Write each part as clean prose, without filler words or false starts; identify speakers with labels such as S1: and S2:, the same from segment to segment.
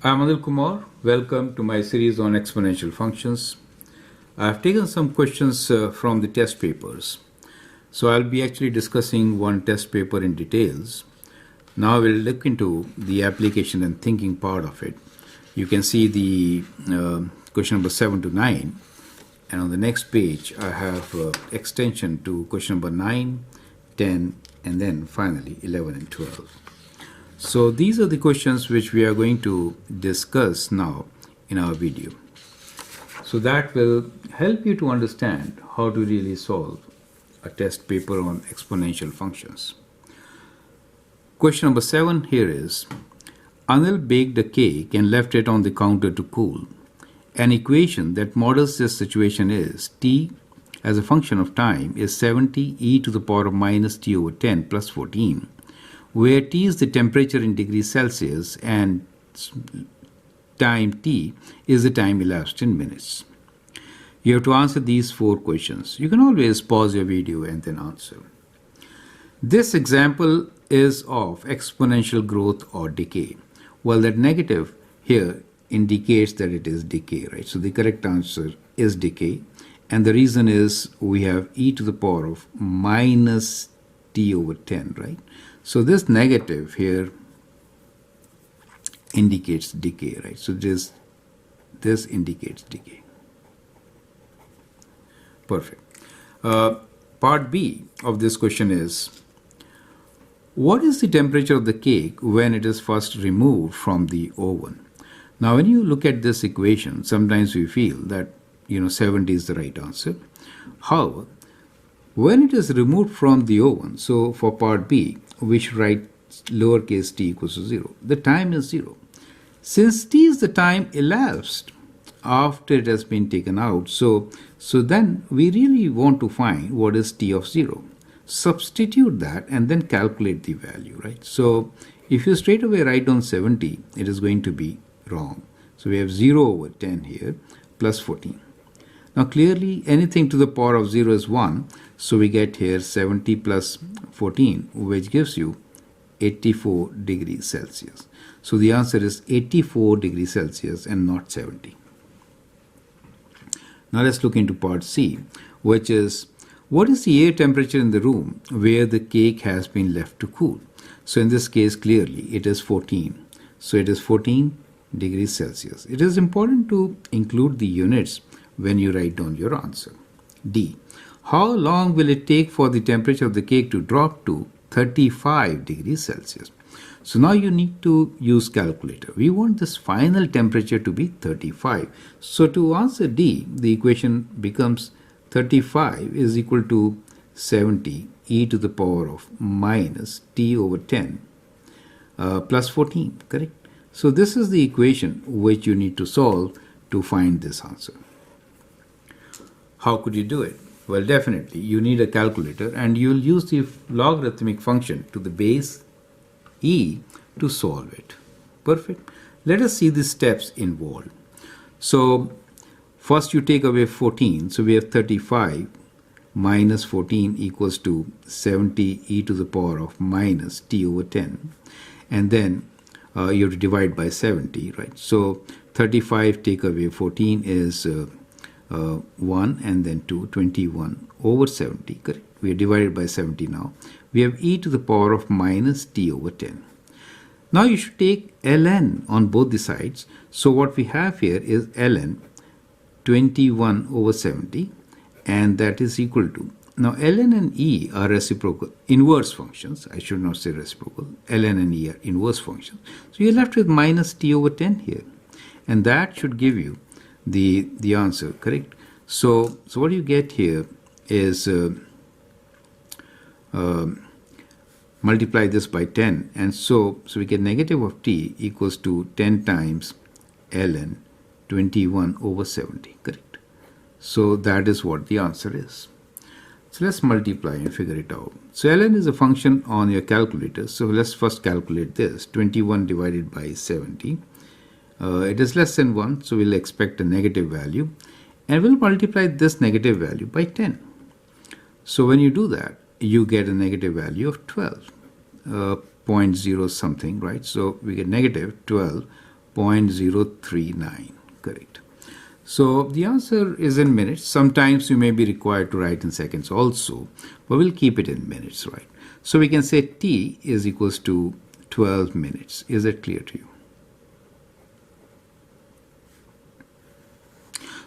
S1: I'm Anil Kumar. Welcome to my series on exponential functions. I've taken some questions from the test papers. So I'll be actually discussing one test paper in details. Now we'll look into the application and thinking part of it. You can see the question number 7 to 9. And on the next page, I have extension to question number 9, 10, and then finally 11 and 12. So these are the questions which we are going to discuss now in our video. So that will help you to understand how to really solve a test paper on exponential functions. Question number 7 here is, Anil baked a cake and left it on the counter to cool. An equation that models this situation is t as a function of time is 70 e to the power of minus t over 10 plus 14, where t is the temperature in degrees Celsius and time t is the time elapsed in minutes. You have to answer these 4 questions. You can always pause your video and then answer. This example is of exponential growth or decay. Well, that negative here indicates that it is decay, right? So the correct answer is decay. And the reason is we have e to the power of minus t over 10, right? So this negative here indicates decay, right? So this indicates decay. Perfect. Part B of this question is, what is the temperature of the cake when it is first removed from the oven? Now, when you look at this equation, sometimes we feel that 70 is the right answer. However, when it is removed from the oven, so for part B, we should write lowercase t equals to 0. The time is 0. Since t is the time elapsed after it has been taken out, so then we really want to find what is t of 0. Substitute that and then calculate the value, right? So if you straight away write down 70, it is going to be wrong. So we have 0 over 10 here plus 14. Now clearly anything to the power of 0 is 1. So we get here 70 plus 14, which gives you 84 degrees Celsius. So the answer is 84 degrees Celsius and not 70. Now let's look into part C, which is, what is the air temperature in the room where the cake has been left to cool? So in this case, clearly it is 14. So it is 14 degrees Celsius. It is important to include the units when you write down your answer. D. How long will it take for the temperature of the cake to drop to 35 degrees Celsius? So now you need to use calculator. We want this final temperature to be 35. So to answer D, the equation becomes 35 is equal to 70 e to the power of minus t over 10 plus 14, correct? So this is the equation which you need to solve to find this answer. How could you do it? Well, definitely you need a calculator and you'll use the logarithmic function to the base e to solve it. Perfect. Let us see the steps involved. So first you take away 14. So we have 35 minus 14 equals to 70 e to the power of minus t over 10. And then you have to divide by 70, right? So 35 take away 14 is 1 and then 2, 21 over 70, correct? We are divided by 70 now. We have e to the power of minus t over 10. Now you should take ln on both the sides. So what we have here is ln 21 over 70, and that is equal to, now ln and e are reciprocal, inverse functions. I should not say reciprocal. ln and e are inverse functions. So you're left with minus t over 10 here, and that should give you the answer, correct? So what you get here is multiply this by 10, and so we get negative of t equals to 10 times ln 21 over 70, correct? So that is what the answer is. So let's multiply and figure it out. So ln is a function on your calculator. So let's first calculate this. 21 divided by 70. It is less than 1, so we'll expect a negative value. And we'll multiply this negative value by 10. So when you do that, you get a negative value of 12. 0.0 something, right? So we get negative 12 0.039. Correct. So the answer is in minutes. Sometimes you may be required to write in seconds also, but we'll keep it in minutes, right? So we can say T is equals to 12 minutes. Is that clear to you?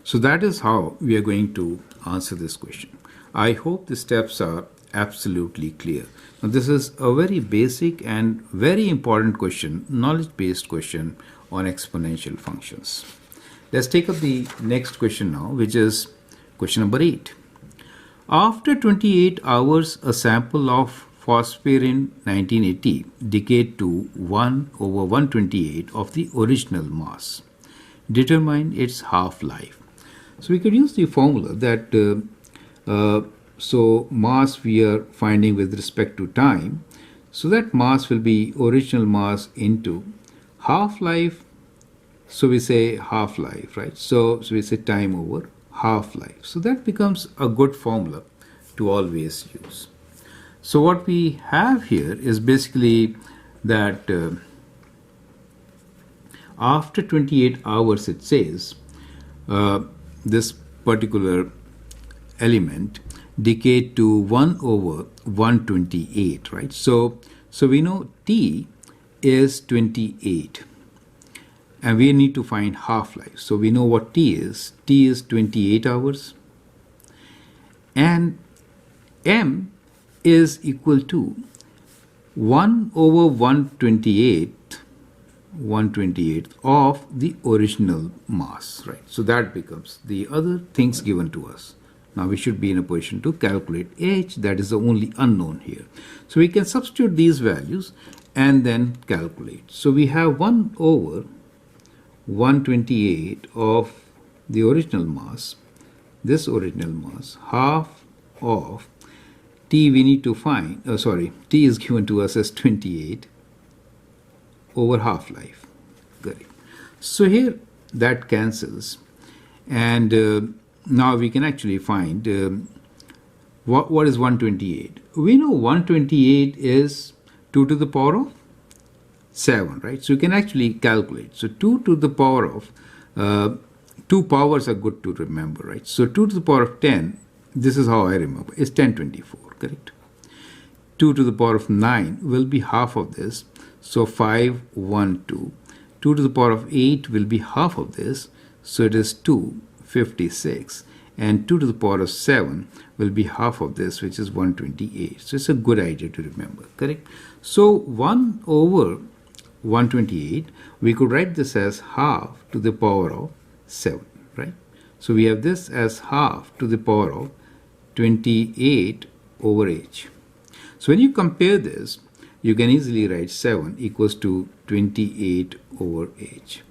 S1: So that is how we are going to answer this question. I hope the steps are absolutely clear. Now this is a very basic and very important question, knowledge-based question on exponential functions. Let's take up the next question now, which is question number 8. After 28 hours, a sample of phosphorin 1980 decayed to 1 over 128 of the original mass. Determine its half-life. So we could use the formula that so mass we are finding with respect to time. So that mass will be original mass into half-life. So we say half-life, right? So we say time over half-life. So that becomes a good formula to always use. So what we have here is basically that after 28 hours, it says this particular element decayed to 1 over 128, right? So we know T is 28 and we need to find half-life. So we know what T is. T is 28 hours and M is equal to 1 over 128 of the original mass, right? So that becomes the other things given to us. Now we should be in a position to calculate H, that is the only unknown here. So we can substitute these values and then calculate. So we have 1 over 128 of the original mass, this original mass, half of T we need to find, T is given to us as 28 over half-life. Correct. So here that cancels and now we can actually find what is 128. We know 128 is 2 to the power of 7, right? So you can actually calculate. So 2 to the power of, 2 powers are good to remember, right? So 2 to the power of 10, this is how I remember, is 1024, correct? 2 to the power of 9 will be half of this, so 512. 2 to the power of 8 will be half of this, so it is 256. And 2 to the power of 7 will be half of this, which is 128. So it's a good idea to remember, correct? So 1 over 128, we could write this as half to the power of 7, right? So we have this as half to the power of 28 over h. So when you compare this, you can easily write 7 equals to 28 over h.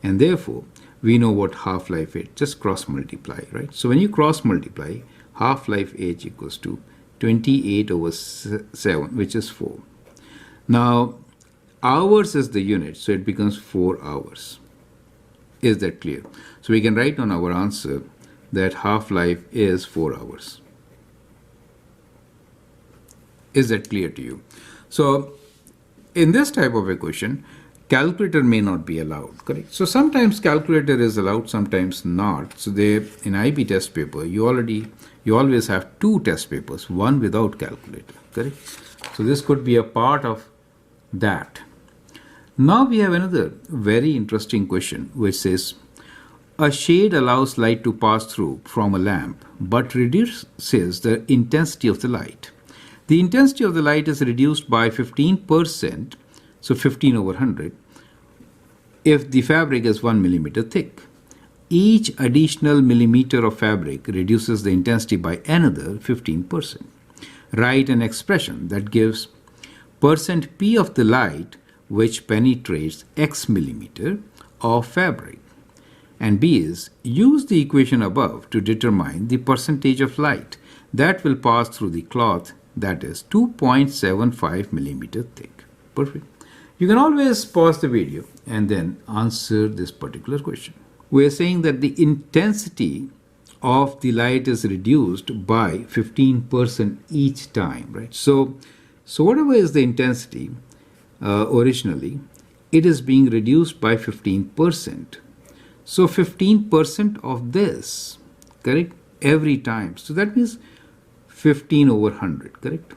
S1: And therefore, we know what half-life is. Just cross-multiply, right? So when you cross-multiply, half-life h equals to 28 over 7, which is 4. Now, hours is the unit, so it becomes 4 hours. Is that clear? So we can write on our answer that half-life is 4 hours. Is that clear to you? So in this type of equation, calculator may not be allowed, correct? So sometimes calculator is allowed, sometimes not. So they, in IB test paper, you always have 2 test papers, one without calculator, correct? So this could be a part of that. Now we have another very interesting question which says, a shade allows light to pass through from a lamp but reduces the intensity of the light. The intensity of the light is reduced by 15%, so 15 over 100, if the fabric is 1 millimeter thick. Each additional millimeter of fabric reduces the intensity by another 15%. Write an expression that gives percent P of the light which penetrates X millimeter of fabric. And B is, use the equation above to determine the percentage of light that will pass through the cloth, that is 2.75 millimeter thick. Perfect. You can always pause the video and then answer this particular question. We are saying that the intensity of the light is reduced by 15% each time, right? So whatever is the intensity originally, it is being reduced by 15%. So 15% of this, correct, every time. So that means 15 over 100, correct?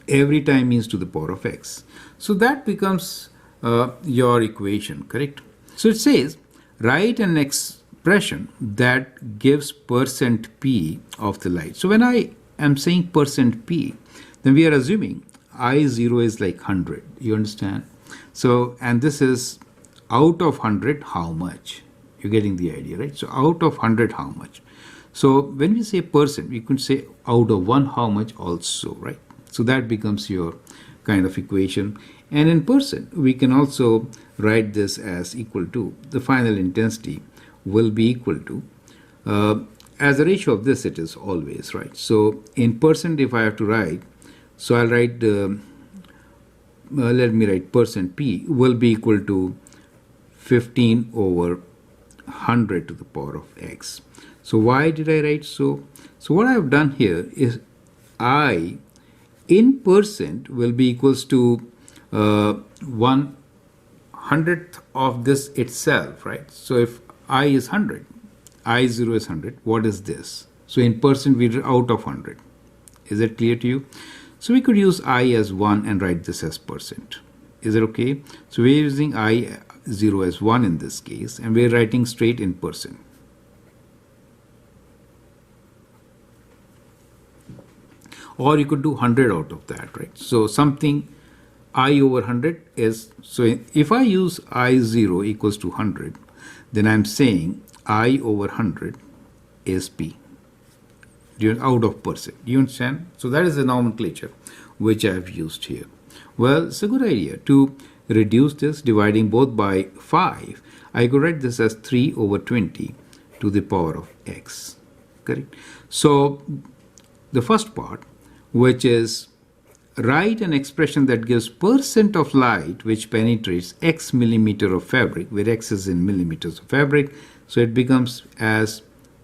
S1: Every time means to the power of x. So that becomes your equation, correct? So it says, write an expression that gives percent p of the light. So when I am saying percent p, then we are assuming I0 is like 100. You understand? So, and this is out of 100, how much? You're getting the idea, right? So out of 100, how much? So when we say percent, we could say out of 1, how much also, right? So that becomes your kind of equation. And in percent, we can also write this as equal to the final intensity will be equal to, as a ratio of this, it is always, right? So in percent, if I have to write, so I'll write, let me write percent p will be equal to 15 over 100 to the power of x. So why did I write so? So what I have done here is I in percent will be equals to 1/100th of this itself, right? So if I is 100, I0 is 100, what is this? So in percent we are out of 100. Is that clear to you? So we could use I as 1 and write this as percent. Is that okay? So we're using I0 as 1 in this case, and we're writing straight in percent. Or you could do 100 out of that, right? So something I over 100 is, so if I use I0 equals to 100, then I'm saying I over 100 is P. Out of percent. Do you understand? So that is the nomenclature which I have used here. Well, it's a good idea to reduce this, dividing both by 5. I could write this as 3 over 20 to the power of x. Correct? So the first part, which is write an expression that gives percent of light which penetrates x millimeter of fabric, where x is in millimeters of fabric. So it becomes as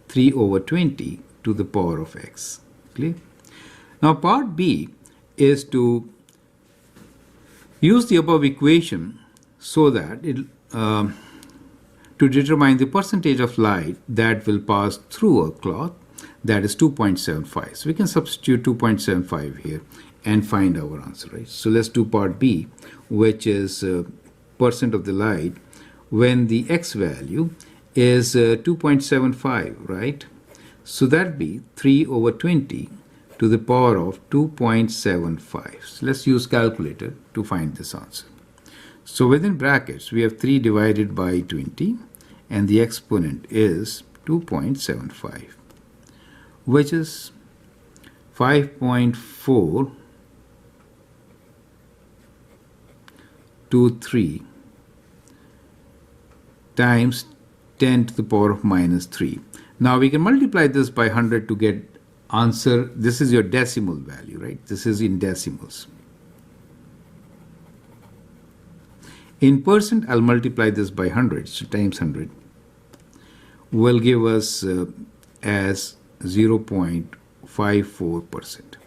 S1: 3 over 20 to the power of x. Clear? Now part B is to use the above equation so that it to determine the percentage of light that will pass through a cloth, that is 2.75. So we can substitute 2.75 here and find our answer, right? So let's do part B, which is percent of the light when the x value is 2.75, right? So that be 3 over 20 to the power of 2.75. So let's use calculator to find this answer. So within brackets, we have 3 divided by 20, and the exponent is 2.75, which is 5.423 times 10 to the power of minus 3. Now we can multiply this by 100 to get answer. This is your decimal value, right? This is in decimals. In percent, I'll multiply this by 100, so times 100 will give us as 0.54%.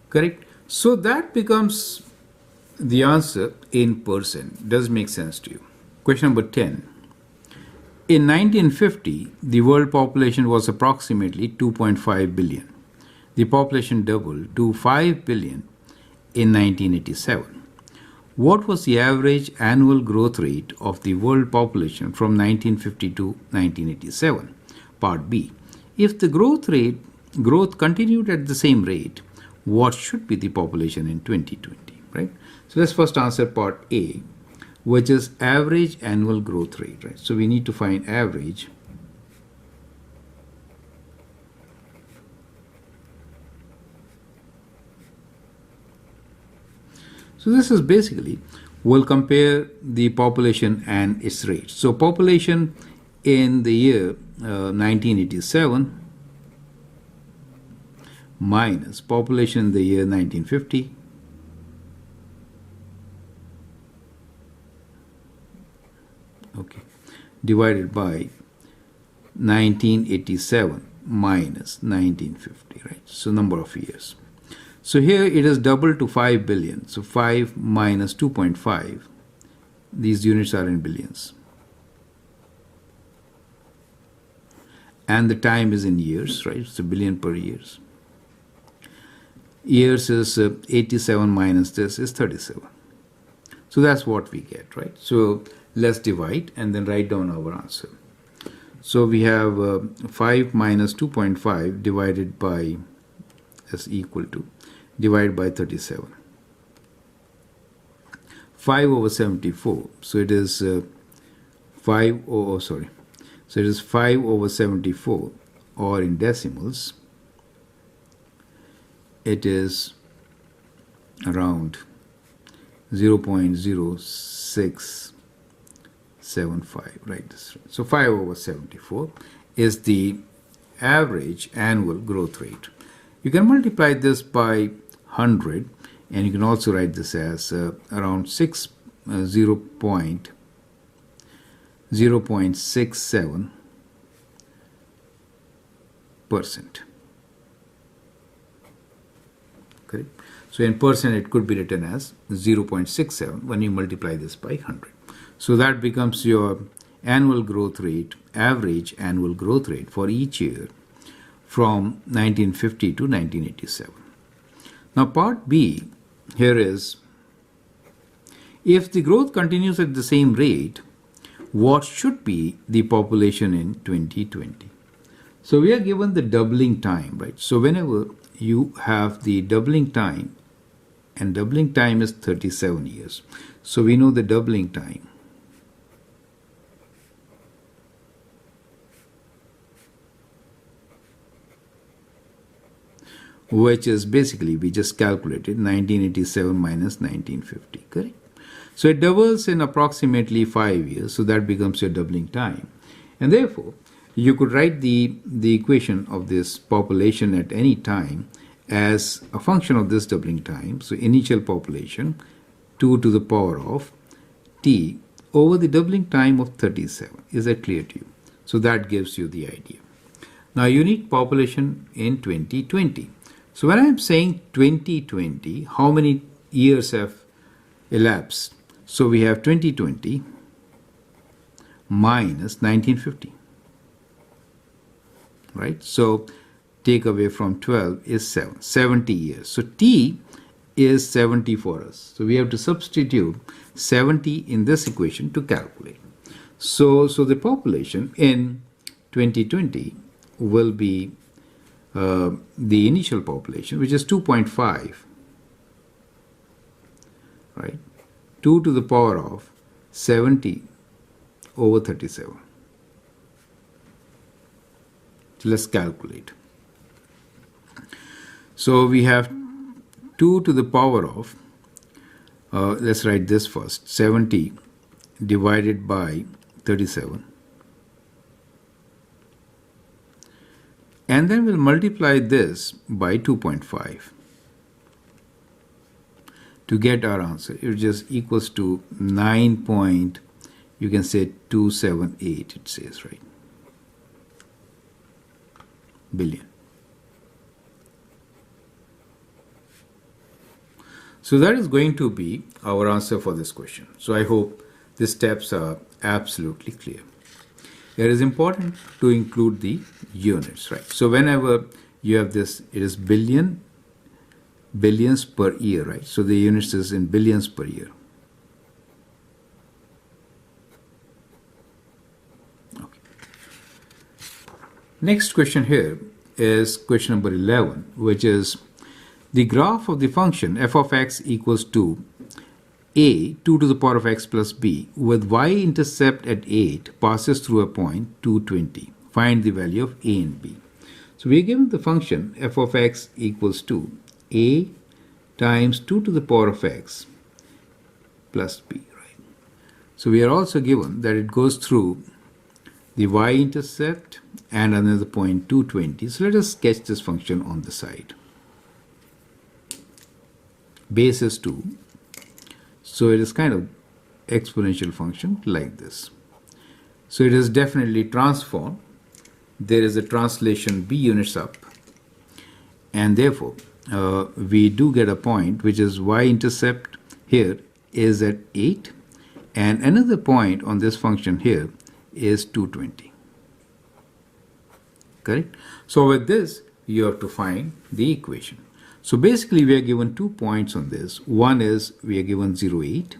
S1: Correct? So that becomes the answer in percent. Does make sense to you? Question number 10. In 1950, the world population was approximately 2.5 billion. The population doubled to 5 billion in 1987. What was the average annual growth rate of the world population from 1950 to 1987? Part B. If the growth continued at the same rate, what should be the population in 2020, right? So let's first answer part A, which is average annual growth rate, right? So we need to find average. So this is basically, we'll compare the population and its rate. So population in the year 1987 minus population in the year 1950 divided by 1987 minus 1950, right? So number of years. So here it is doubled to 5 billion. So 5 minus 2.5. These units are in billions. And the time is in years, right? It's a billion per years. Years is 87 minus this is 37. So that's what we get, right? So let's divide and then write down our answer. So we have 5 minus 2.5 divided by, is equal to, divided by 37. 5 over 74. So it is So it is 5 over 74, or in decimals, it is around 0.0675, right? So 5 over 74 is the average annual growth rate. You can multiply this by 100, and you can also write this as around 0.67%. Correct? So in percent, it could be written as 0.67 when you multiply this by 100. So that becomes your annual growth rate, average annual growth rate for each year from 1950 to 1987. Now part B here is, if the growth continues at the same rate, what should be the population in 2020? So we are given the doubling time, right? So whenever you have the doubling time, and doubling time is 37 years. So we know the doubling time. Which is basically, we just calculated 1987 minus 1950, correct? So it doubles in approximately 5 years, so that becomes your doubling time. And therefore, you could write the equation of this population at any time as a function of this doubling time. So initial population, 2 to the power of t over the doubling time of 37. Is that clear to you? So that gives you the idea. Now unique population in 2020. So when I am saying 2020, how many years have elapsed? So we have 2020 minus 1950, right? So take away from 12 is 7, 70 years. So t is 70 for us. So we have to substitute 70 in this equation to calculate. So the population in 2020 will be the initial population, which is 2.5, right? 2 to the power of 70 over 37. So let's calculate. So we have 2 to the power of, let's write this first, 70 divided by 37. And then we'll multiply this by 2.5 to get our answer. It just equals to 9.278, it says, right? Billion. So that is going to be our answer for this question. So I hope the steps are absolutely clear. It is important to include the units, right? So whenever you have this, it is billions per year, right? So the units is in billions per year. Okay. Next question here is question number 11, which is the graph of the function f of x equals to a 2 to the power of x plus b with y-intercept at 8 passes through a point 220. Find the value of a and b. So we are given the function f of x equals to a times 2 to the power of x plus b, right? So we are also given that it goes through the y-intercept and another point 220. So let us sketch this function on the side. Base is 2. So it is kind of exponential function like this. So it is definitely transformed. There is a translation b units up, and therefore we do get a point which is y-intercept here is at 8, and another point on this function here is 220. Correct? So with this, you have to find the equation. So basically, we are given 2 points on this. One is we are given 0, 8,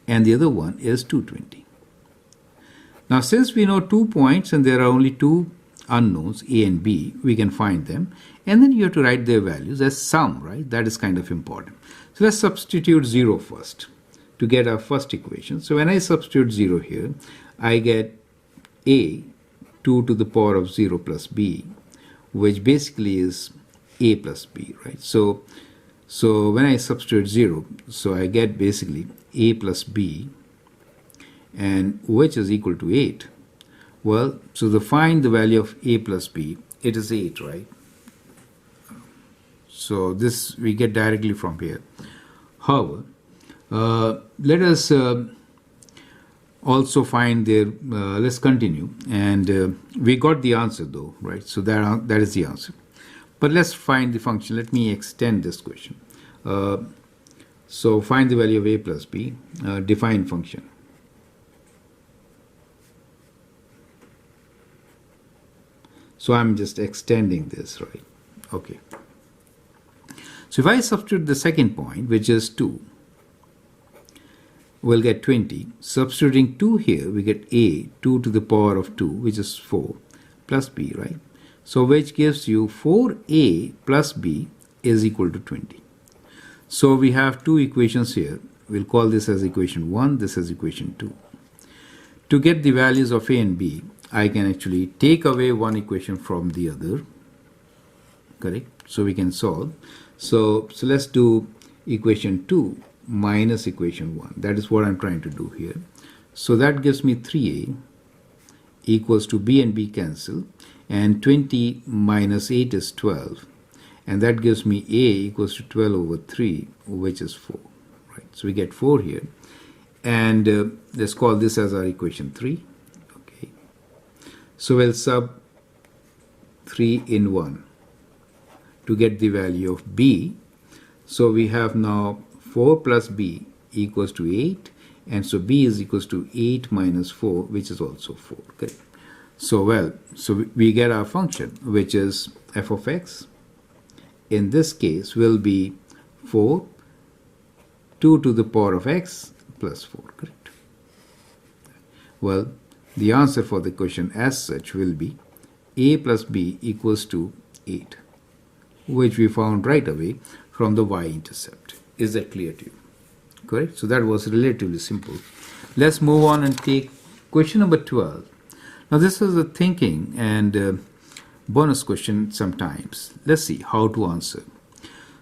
S1: and the other one is 220. Now, since we know 2 points and there are only 2 unknowns, A and B, we can find them. And then you have to write their values as sum, right? That is kind of important. So let's substitute 0 first to get our first equation. So when I substitute 0 here, I get A 2 to the power of 0 plus B, which basically is A plus B, right? So when I substitute 0, so I get basically A plus B, and which is equal to 8. Well, so to find the value of A plus B, it is 8, right? So this we get directly from here. However, let us also find their, let's continue, and we got the answer though, right? So that is the answer. But let's find the function. Let me extend this question. So find the value of A plus B, define function. So I'm just extending this, right? Okay. So if I substitute the second point, which is 2, we'll get 20. Substituting 2 here, we get A, 2 to the power of 2, which is 4, plus B, right? So which gives you 4A plus B is equal to 20. So we have two equations here. We'll call this as equation 1, this as equation 2. To get the values of A and B, I can actually take away one equation from the other. Correct? So we can solve. So let's do equation 2 minus equation 1. That is what I'm trying to do here. So that gives me 3A equals to B and B cancel, and 20 minus 8 is 12, and that gives me A equals to 12 over 3, which is 4. Right? So we get 4 here, and let's call this as our equation 3. Okay. So we'll sub 3 in 1 to get the value of B. So we have now 4 plus B equals to 8, and so B is equals to 8 minus 4, which is also 4. Okay. So we get our function, which is f of x. In this case, will be 4, 2 to the power of x plus 4. Correct. Well, the answer for the question as such will be A plus B equals to 8, which we found right away from the y-intercept. Is that clear to you? Correct? So that was relatively simple. Let's move on and take question number 12. Now this is a thinking and bonus question sometimes. Let's see how to answer.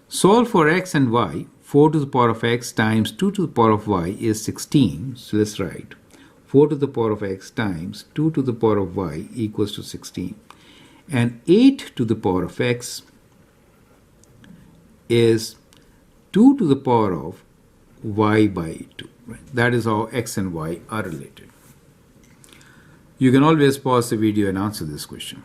S1: Solve for x and y. 4 to the power of x times 2 to the power of y is 16. So let's write 4 to the power of x times 2 to the power of y equals to 16. And 8 to the power of x is 2 to the power of y by 2. Right? That is how x and y are related. You can always pause the video and answer this question.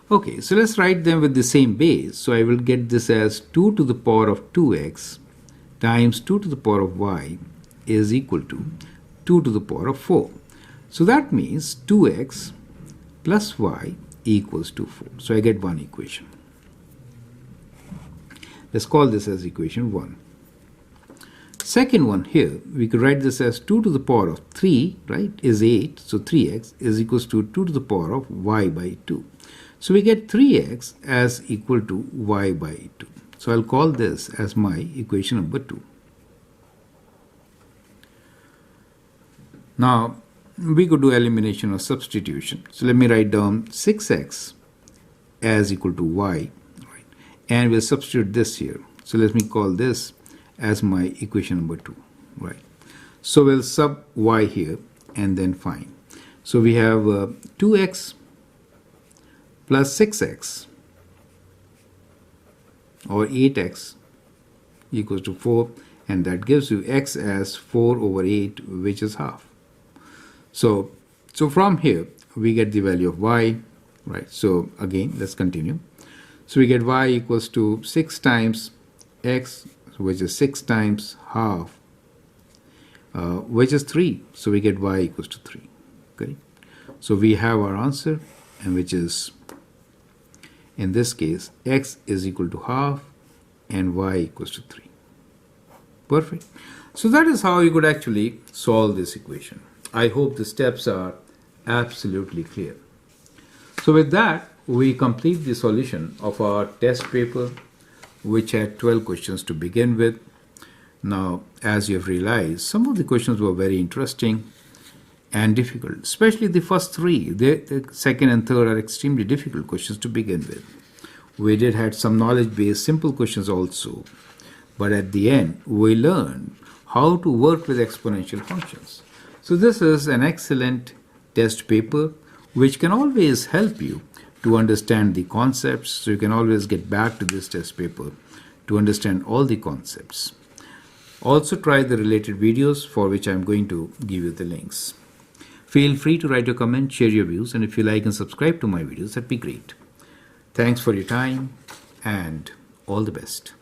S1: Okay, so let's write them with the same base. So I will get this as 2 to the power of 2x times 2 to the power of y is equal to 2 to the power of 4. So that means 2x plus y equals to 4. So I get one equation. Let's call this as equation 1. Second one here, we could write this as 2 to the power of 3, right, is 8. So 3x is equals to 2 to the power of y by 2. So we get 3x as equal to y by 2. So I'll call this as my equation number 2. Now, we could do elimination or substitution. So let me write down 6x as equal to y, right? And we'll substitute this here. So let me call this as my equation number 2, right? So we'll sub y here and then find. So we have 2x plus 6x or 8x equals to 4, and that gives you x as 4 over 8, which is half. So from here we get the value of y, right? So again, let's continue. So we get y equals to 6 times x, which is 6 times half, which is 3. So we get y equals to 3. Okay. So we have our answer, and which is, in this case, x is equal to half and y equals to 3. Perfect. So that is how you could actually solve this equation. I hope the steps are absolutely clear. So with that, we complete the solution of our test paper, which had 12 questions to begin with. Now, as you have realized, some of the questions were very interesting and difficult, especially the first three. The second and third are extremely difficult questions to begin with. We did had some knowledge-based simple questions also, but at the end, we learned how to work with exponential functions. So this is an excellent test paper which can always help you to understand the concepts. So you can always get back to this test paper to understand all the concepts. Also try the related videos for which I'm going to give you the links. Feel free to write your comment, share your views, and if you like and subscribe to my videos, that'd be great. Thanks for your time and all the best.